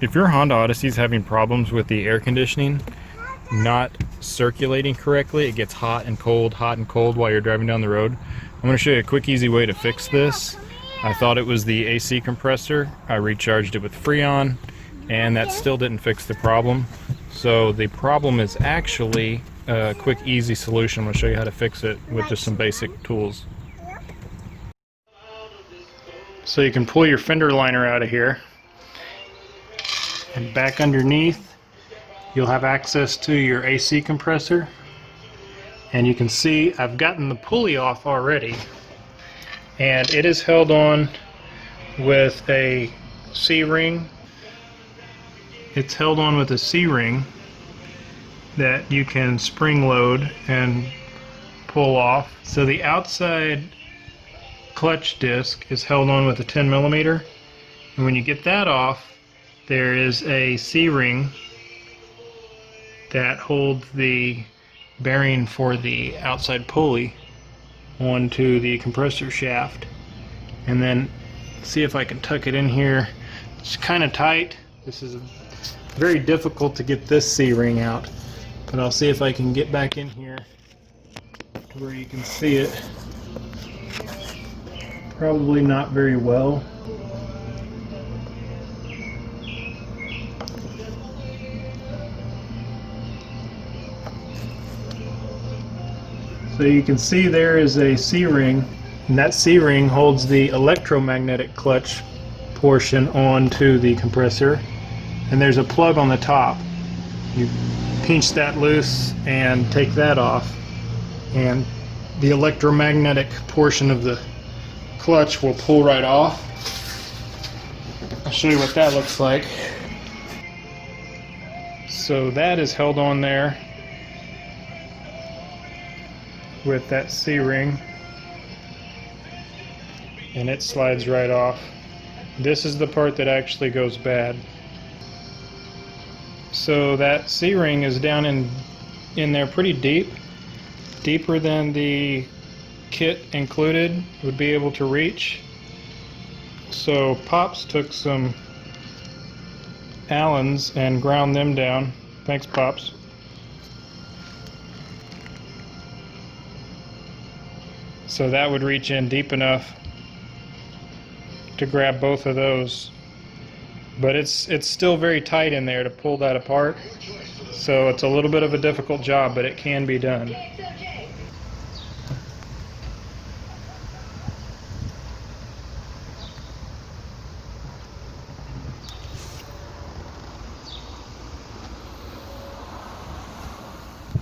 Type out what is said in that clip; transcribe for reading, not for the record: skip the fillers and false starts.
If your Honda Odyssey is having problems with the air conditioning not circulating correctly, it gets hot and cold while you're driving down the road. I'm going to show you a quick, easy way to fix this. I thought it was the AC compressor. I recharged it with Freon, and that still didn't fix the problem. So the problem is actually a quick, easy solution. I'm going to show you how to fix it with just some basic tools. So you can pull your fender liner out of here, and back underneath you'll have access to your AC compressor, and you can see I've gotten the pulley off already, and it is held on with a C-ring. It's held on with a C-ring that you can spring load and pull off. So the outside clutch disc is held on with a 10mm, and when you get that off, there is a C-ring that holds the bearing for the outside pulley onto the compressor shaft. And then see if I can tuck it in here. It's kind of tight. This is very difficult to get this C-ring out, but I'll see if I can get back in here to where you can see it. Probably not very well. So you can see there is a C-ring, and that C-ring holds the electromagnetic clutch portion onto the compressor, and there's a plug on the top. You pinch that loose and take that off, and the electromagnetic portion of the clutch will pull right off. I'll show you what that looks like. So that is held on there with that C-ring, and it slides right off. This is the part that actually goes bad. So that C-ring is down in there pretty deep, deeper than the kit included would be able to reach. So Pops took some Allens and ground them down. Thanks, Pops. So that would reach in deep enough to grab both of those. But it's still very tight in there to pull that apart. So it's a little bit of a difficult job, but it can be done.